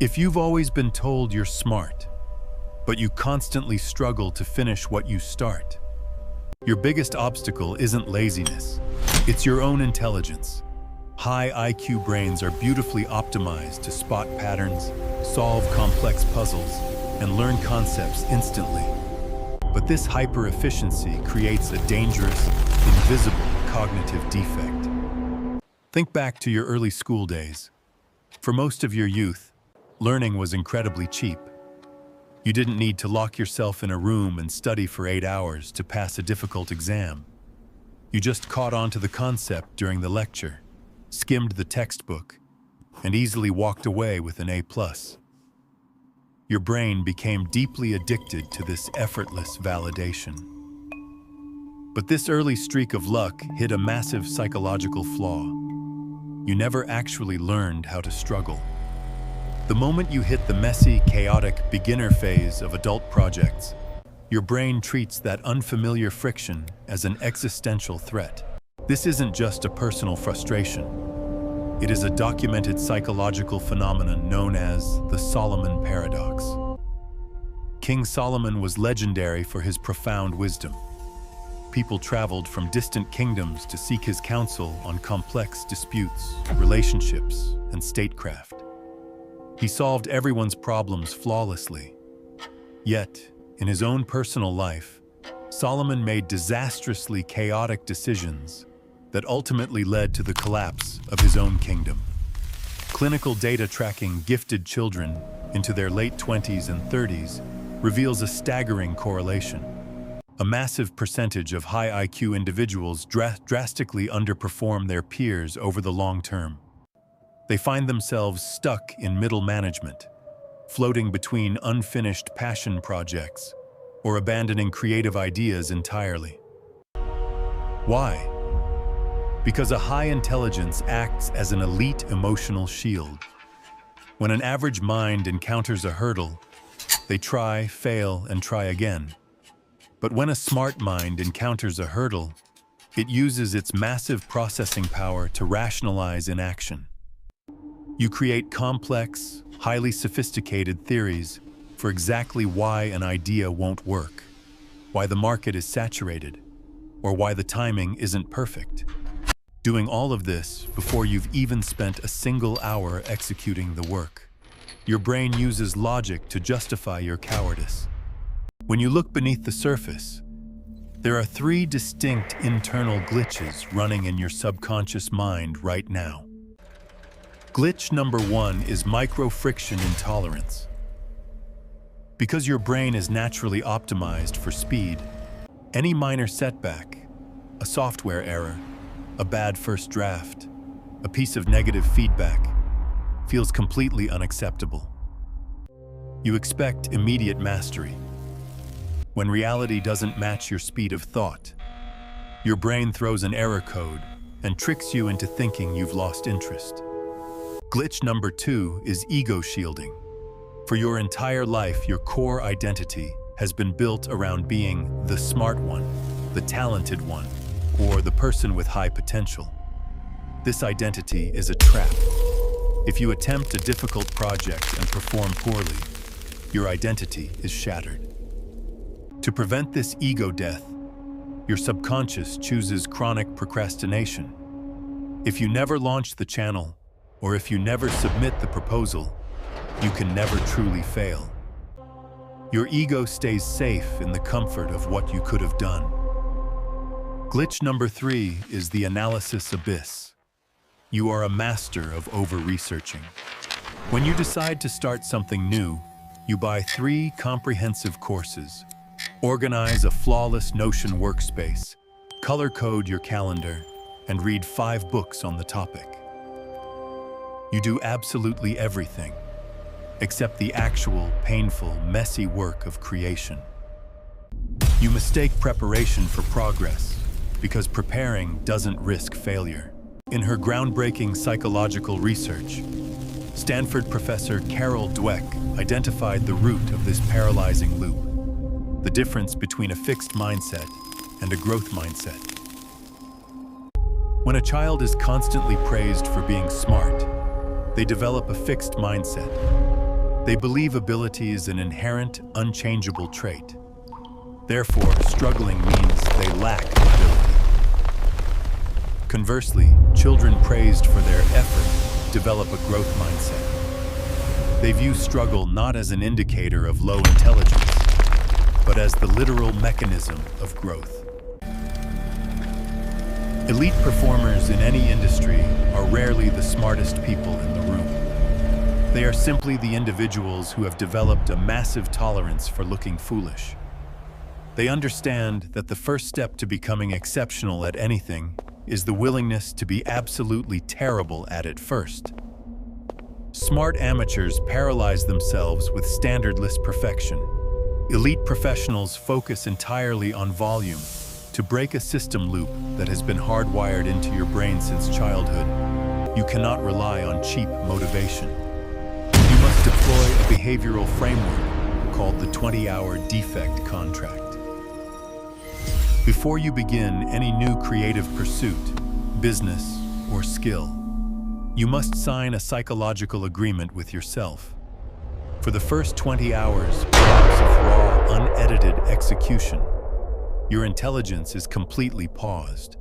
If you've always been told you're smart, but you constantly struggle to finish what you start, your biggest obstacle isn't laziness, it's your own intelligence. High IQ brains are beautifully optimized to spot patterns, solve complex puzzles, and learn concepts instantly. But this hyper-efficiency creates a dangerous, invisible cognitive defect. Think back to your early school days. For most of your youth, learning was incredibly cheap. You didn't need to lock yourself in a room and study for 8 hours to pass a difficult exam. You just caught on to the concept during the lecture, skimmed the textbook, and easily walked away with an A+. Your brain became deeply addicted to this effortless validation. But this early streak of luck hid a massive psychological flaw. You never actually learned how to struggle. The moment you hit the messy, chaotic beginner phase of adult projects, your brain treats that unfamiliar friction as an existential threat. This isn't just a personal frustration. It is a documented psychological phenomenon known as the Solomon paradox. King Solomon was legendary for his profound wisdom. People traveled from distant kingdoms to seek his counsel on complex disputes, relationships, and statecraft. He solved everyone's problems flawlessly. Yet, in his own personal life, Solomon made disastrously chaotic decisions that ultimately led to the collapse of his own kingdom. Clinical data tracking gifted children into their late 20s and 30s reveals a staggering correlation. A massive percentage of high IQ individuals drastically underperform their peers over the long term. They find themselves stuck in middle management, floating between unfinished passion projects, or abandoning creative ideas entirely. Why? Because a high intelligence acts as an elite emotional shield. When an average mind encounters a hurdle, they try, fail, and try again. But when a smart mind encounters a hurdle, it uses its massive processing power to rationalize inaction. You create complex, highly sophisticated theories for exactly why an idea won't work, why the market is saturated, or why the timing isn't perfect. Doing all of this before you've even spent a single hour executing the work. Your brain uses logic to justify your cowardice. When you look beneath the surface, there are 3 distinct internal glitches running in your subconscious mind right now. Glitch number 1 is micro-friction intolerance. Because your brain is naturally optimized for speed, any minor setback, a software error, a bad first draft, a piece of negative feedback, feels completely unacceptable. You expect immediate mastery. When reality doesn't match your speed of thought, your brain throws an error code and tricks you into thinking you've lost interest. Glitch number 2 is ego shielding. For your entire life, your core identity has been built around being the smart one, the talented one, or the person with high potential. This identity is a trap. If you attempt a difficult project and perform poorly, your identity is shattered. To prevent this ego death, your subconscious chooses chronic procrastination. If you never launch the channel, or if you never submit the proposal, you can never truly fail. Your ego stays safe in the comfort of what you could have done. Glitch number 3 is the analysis abyss. You are a master of over-researching. When you decide to start something new, you buy 3 comprehensive courses, organize a flawless Notion workspace, color code your calendar, and read 5 books on the topic. You do absolutely everything, except the actual, painful, messy work of creation. You mistake preparation for progress, because preparing doesn't risk failure. In her groundbreaking psychological research, Stanford professor Carol Dweck identified the root of this paralyzing loop, the difference between a fixed mindset and a growth mindset. When a child is constantly praised for being smart, they develop a fixed mindset. They believe ability is an inherent, unchangeable trait. Therefore, struggling means they lack ability. Conversely, children praised for their effort develop a growth mindset. They view struggle not as an indicator of low intelligence, but as the literal mechanism of growth. Elite performers in any industry are rarely the smartest people in the room. They are simply the individuals who have developed a massive tolerance for looking foolish. They understand that the first step to becoming exceptional at anything is the willingness to be absolutely terrible at it first. Smart amateurs paralyze themselves with standardless perfection. Elite professionals focus entirely on volume to break a system loop that has been hardwired into your brain since childhood. You cannot rely on cheap motivation. You must deploy a behavioral framework called the 20-hour Defect contract. Before you begin any new creative pursuit, business, or skill, you must sign a psychological agreement with yourself. For the first 20 hours of raw, unedited execution, your intelligence is completely paused.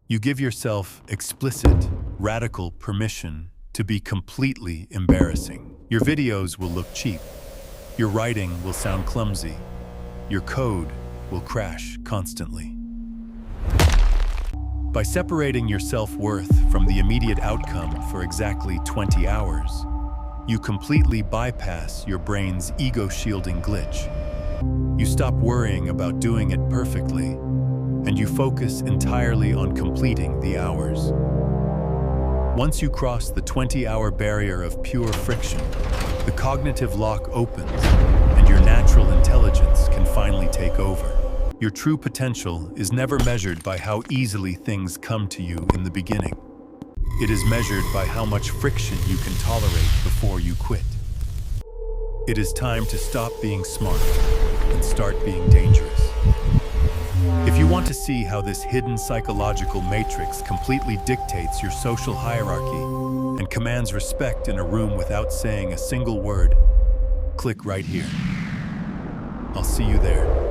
You give yourself explicit, radical permission to be completely embarrassing. Your videos will look cheap. Your writing will sound clumsy. Your code will crash constantly. By separating your self-worth from the immediate outcome for exactly 20 hours, you completely bypass your brain's ego-shielding glitch. You stop worrying about doing it perfectly, and you focus entirely on completing the hours. Once you cross the 20-hour barrier of pure friction, the cognitive lock opens, and your natural intelligence can finally take over. Your true potential is never measured by how easily things come to you in the beginning. It is measured by how much friction you can tolerate before you quit. It is time to stop being smart and start being dangerous. If you want to see how this hidden psychological matrix completely dictates your social hierarchy and commands respect in a room without saying a single word, click right here. I'll see you there.